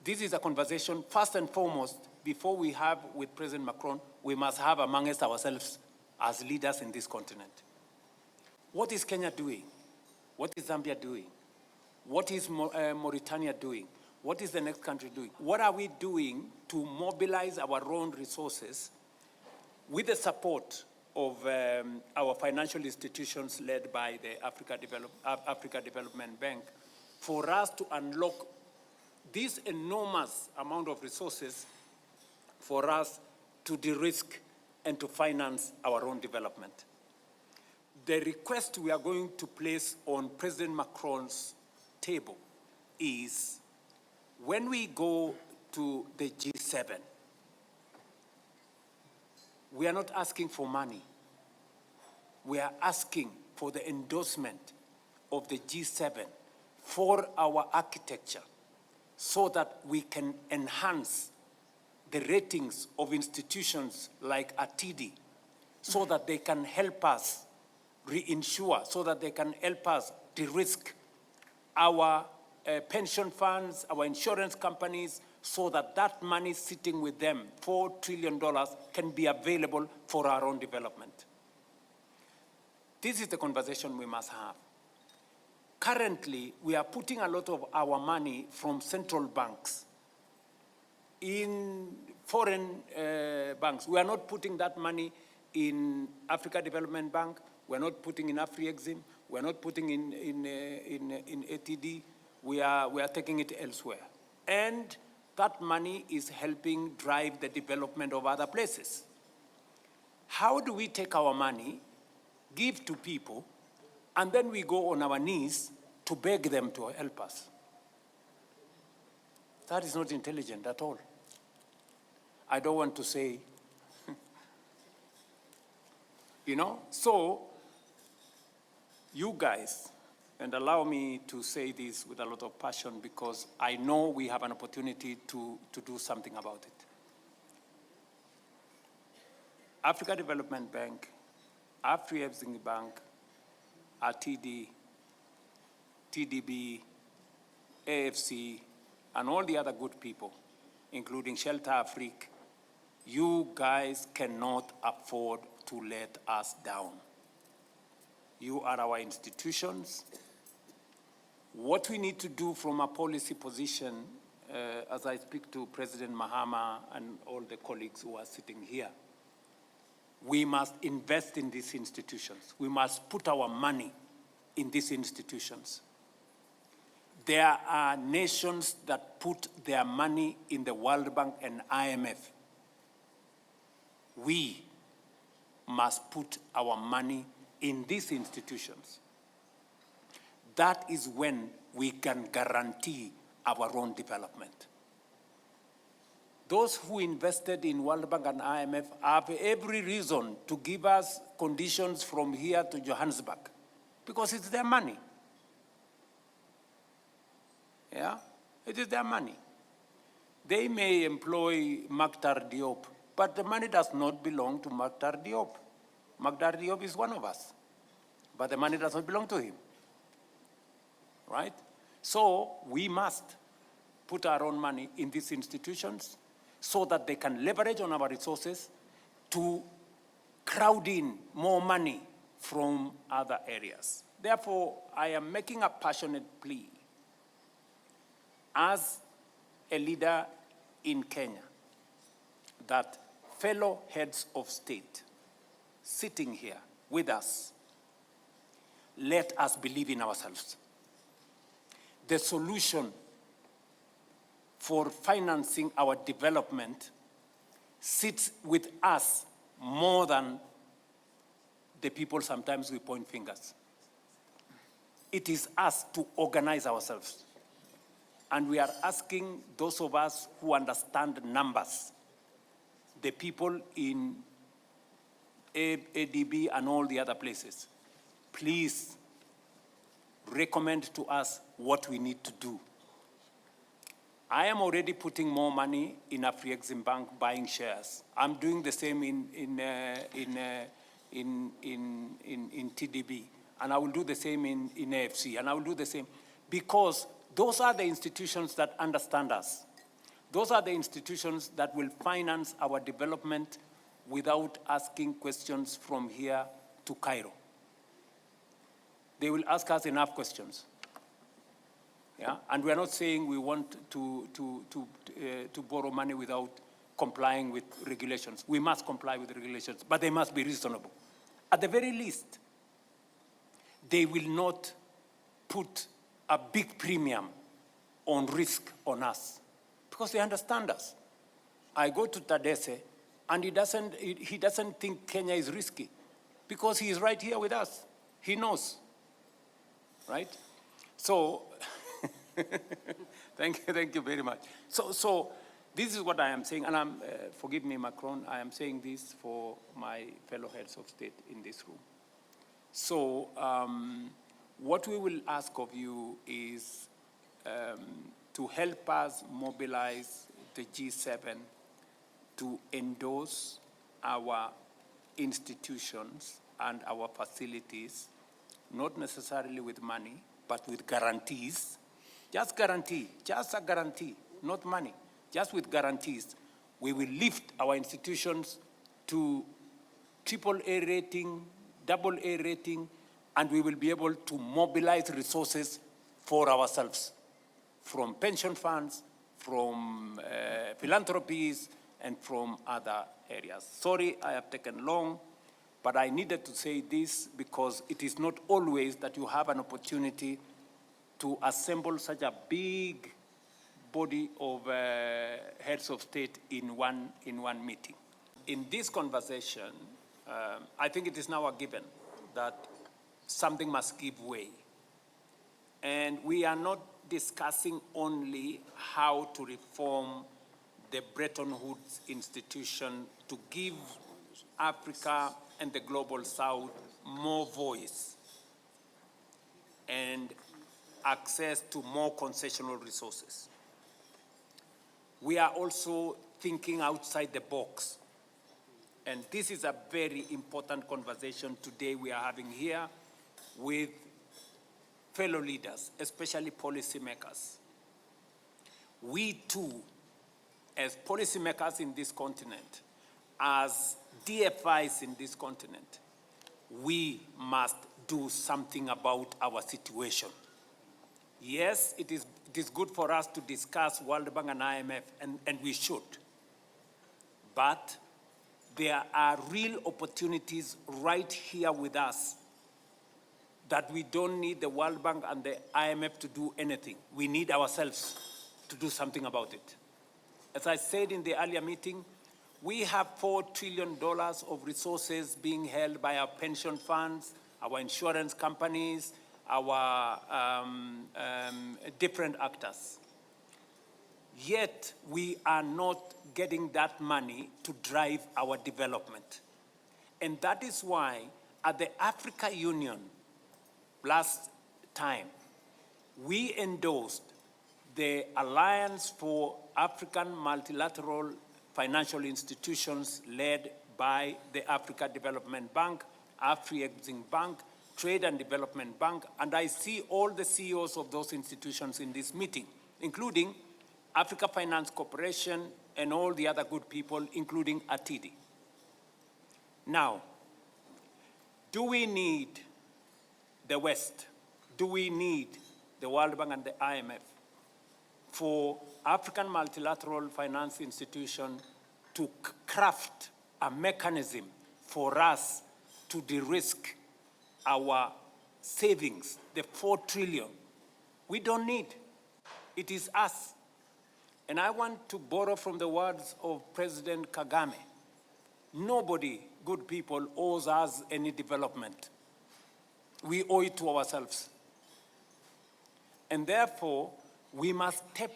this is a conversation, first and foremost, before we have with President Macron, we must have amongst ourselves as leaders in this continent. What is Kenya doing? What is Zambia doing? What is Mauritania doing? What is the next country doing? What are we doing to mobilize our own resources with the support of our financial institutions led by the Africa Development Bank for us to unlock this enormous amount of resources for us to de-risk and to finance our own development? The request we are going to place on President Macron's table is, when we go to the G7, we are not asking for money. We are asking for the endorsement of the G7 for our architecture so that we can enhance the ratings of institutions like ATD so that they can help us reinsure, so that they can help us de-risk our pension funds, our insurance companies, so that that money sitting with them, $4 trillion, can be available for our own development. This is the conversation we must have. Currently, we are putting a lot of our money from central banks in foreign banks. We are not putting that money in Africa Development Bank. We are not putting in Afri-Exim. We are not putting in ATD. We are taking it elsewhere. And that money is helping drive the development of other places. How do we take our money, give to people, and then we go on our knees to beg them to help us? That is not intelligent at all. I don't want to say, so you guys, and allow me to say this with a lot of passion because I know we have an opportunity to do something about it. Africa Development Bank, Afri-Exim Bank, RTD, TDB, AFC, and all the other good people, including Shelter Afrique, you guys cannot afford to let us down. You are our institutions. What we need to do from a policy position, as I speak to President Mahama and all the colleagues who are sitting here, we must invest in these institutions. We must put our money in these institutions. There are nations that put their money in the World Bank and IMF. We must put our money in these institutions. That is when we can guarantee our own development. Those who invested in World Bank and IMF have every reason to give us conditions from here to Johannesburg because it's their money. Yeah, it is their money. They may employ Makhtar Diop, but the money does not belong to Makhtar Diop. Makhtar Diop is one of us, but the money does not belong to him, right? So we must put our own money in these institutions so that they can leverage on our resources to crowd in more money from other areas. Therefore, I am making a passionate plea as a leader in Kenya that fellow heads of state sitting here with us, let us believe in ourselves. The solution for financing our development sits with us more than the people sometimes we point fingers. It is us to organize ourselves. And we are asking those of us who understand numbers, the people in ADB and all the other places, please recommend to us what we need to do. I am already putting more money in Afri-Exim Bank buying shares. I'm doing the same in TDB, and I will do the same in AFC, and I will do the same because those are the institutions that understand us. Those are the institutions that will finance our development without asking questions from here to Cairo. They will ask us enough questions. Yeah? And we're not saying we want to borrow money without complying with regulations. We must comply with regulations, but they must be reasonable. At the very least, they will not put a big premium on risk on us because they understand us. I go to Tadesse and he doesn't think Kenya is risky because he is right here with us. He knows, right? So, thank you very much. So this is what I am saying, and forgive me, Macron, I am saying this for my fellow heads of state in this room. So what we will ask of you is to help us mobilize the G7 to endorse our institutions and our facilities, not necessarily with money, but with guarantees. Just a guarantee, not money, just with guarantees. We will lift our institutions to AAA rating, AA rating, and we will be able to mobilize resources for ourselves from pension funds, from philanthropies, and from other areas. Sorry, I have taken long, but I needed to say this because it is not always that you have an opportunity to assemble such a big body of heads of state in one meeting. In this conversation, I think it is now a given that something must give way. And we are not discussing only how to reform the Bretton Woods institution to give Africa and the global South more voice and access to more concessional resources. We are also thinking outside the box. And this is a very important conversation today we are having here with fellow leaders, especially policymakers. We too, as policymakers in this continent, as DFIs in this continent, we must do something about our situation. Yes, it is good for us to discuss World Bank and IMF, and we should. But there are real opportunities right here with us that we don't need the World Bank and the IMF to do anything. We need ourselves to do something about it. As I said in the earlier meeting, we have $4 trillion of resources being held by our pension funds, our insurance companies, our different actors. Yet we are not getting that money to drive our development. And that is why at the Africa Union last time, we endorsed the Alliance for African Multilateral Financial Institutions led by the Africa Development Bank, Afri-Exim Bank, Trade and Development Bank, and I see all the CEOs of those institutions in this meeting, including Africa Finance Corporation and all the other good people, including ATIDI. Now, do we need the West? Do we need the World Bank and the IMF for African Multilateral Finance Institution to craft a mechanism for us to de-risk our savings, the 4 trillion? We don't need. It is us. And I want to borrow from the words of President Kagame. Nobody, good people, owes us any development. We owe it to ourselves. And therefore, we must step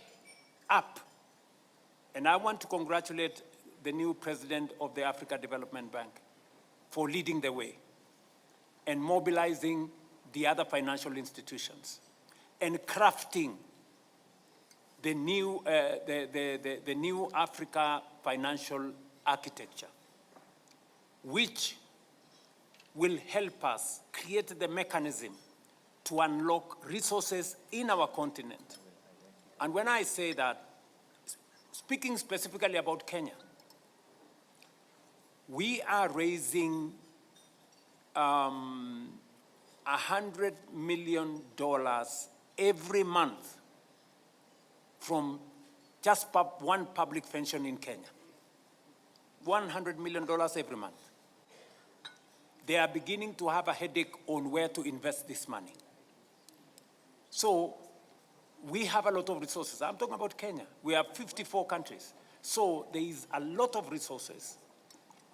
up. And I want to congratulate the new president of the Africa Development Bank for leading the way and mobilizing the other financial institutions and crafting the new Africa financial architecture, which will help us create the mechanism to unlock resources in our continent. And when I say that, speaking specifically about Kenya, we are raising $100 million every month from just one public pension in Kenya. $100 million every month. They are beginning to have a headache on where to invest this money. So we have a lot of resources. I'm talking about Kenya. We have 54 countries. So there is a lot of resources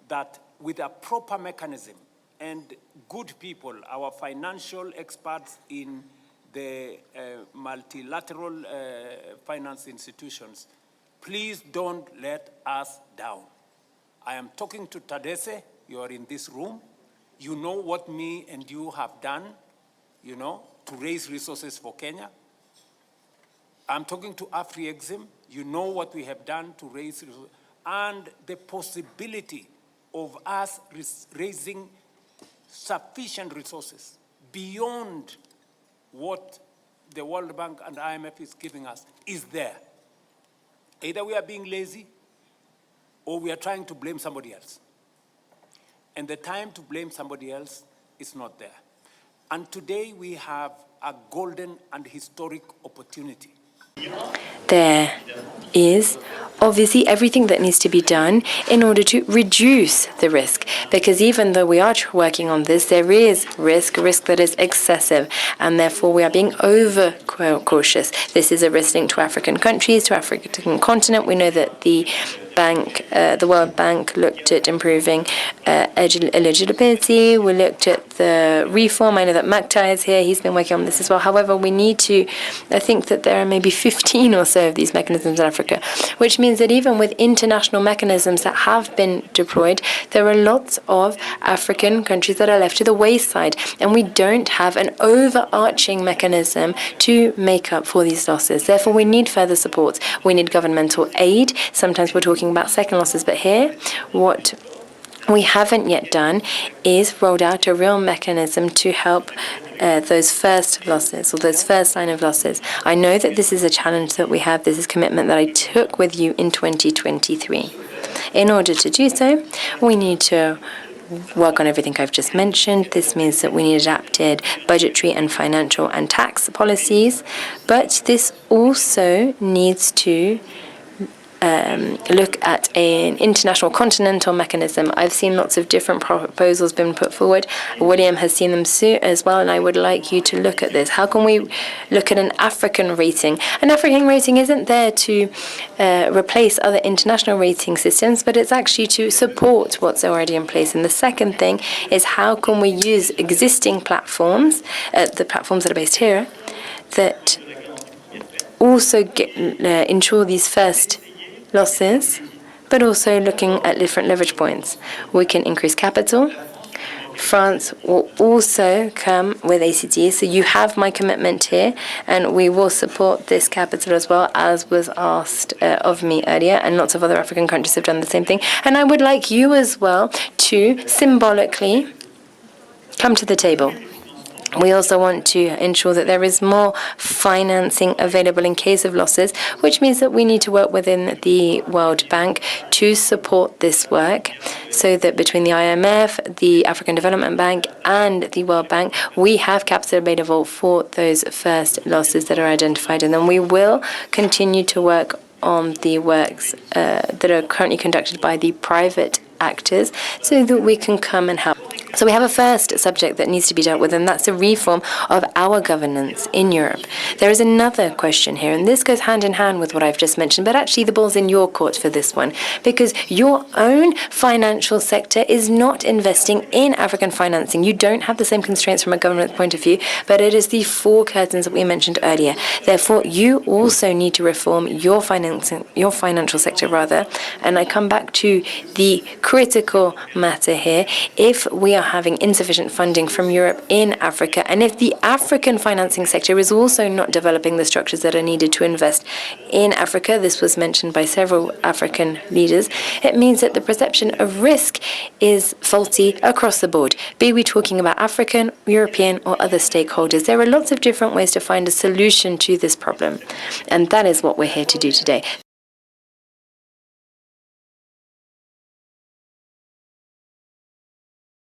that with a proper mechanism and good people, our financial experts in the multilateral finance institutions, please don't let us down. I am talking to Tadesse, you are in this room. You know what me and you have done, to raise resources for Kenya. I'm talking to AfriExim, you know what we have done to raise resources, and the possibility of us raising sufficient resources beyond what the World Bank and IMF is giving us is there. Either we are being lazy or we are trying to blame somebody else. And the time to blame somebody else is not there. And today we have a golden and historic opportunity. There is obviously everything that needs to be done in order to reduce the risk, because even though we are working on this, there is risk that is excessive, and therefore we are being over cautious. This is a risk linked to African countries, to African continent. We know that the World Bank looked at improving eligibility. We looked at the reform. I know that Maktai is here. He's been working on this as well. However, we need to, I think that there are maybe 15 or so of these mechanisms in Africa, which means that even with international mechanisms that have been deployed, there are lots of African countries that are left to the wayside, and we don't have an overarching mechanism to make up for these losses. Therefore, we need further support. We need governmental aid. Sometimes we're talking about second losses, but here, what we haven't yet done is rolled out a real mechanism to help those first losses, or those first line of losses. I know that this is a challenge that we have. This is a commitment that I took with you in 2023. In order to do so, we need to work on everything I've just mentioned. This means that we need adapted budgetary and financial and tax policies, but this also needs to look at an international continental mechanism. I've seen lots of different proposals being put forward. William has seen them as well, and I would like you to look at this. How can we look at an African rating? An African rating isn't there to replace other international rating systems, but it's actually to support what's already in place. And the second thing is, how can we use existing platforms, the platforms that are based here, that also ensure these first losses, but also looking at different leverage points. We can increase capital. France will also come with ACT, so you have my commitment here, and we will support this capital as well, as was asked of me earlier, and lots of other African countries have done the same thing. And I would like you as well to symbolically come to the table. We also want to ensure that there is more financing available in case of losses, which means that we need to work within the World Bank to support this work, so that between the IMF, the African Development Bank, and the World Bank, we have capital available for those first losses that are identified. And then we will continue to work on the works that are currently conducted by the private actors, so that we can come and help. So we have a first subject that needs to be dealt with, and that's the reform of our governance in Europe. There is another question here, and this goes hand in hand with what I've just mentioned, but actually the ball's in your court for this one, because your own financial sector is not investing in African financing. You don't have the same constraints from a government point of view, but it is the four curtains that we mentioned earlier. Therefore, you also need to reform your financial sector, and I come back to the critical matter here. If we are having insufficient funding from Europe in Africa, and if the African financing sector is also not developing the structures that are needed to invest in Africa, this was mentioned by several African leaders, it means that the perception of risk is faulty across the board, be we talking about African, European, or other stakeholders. There are lots of different ways to find a solution to this problem, and that is what we're here to do today.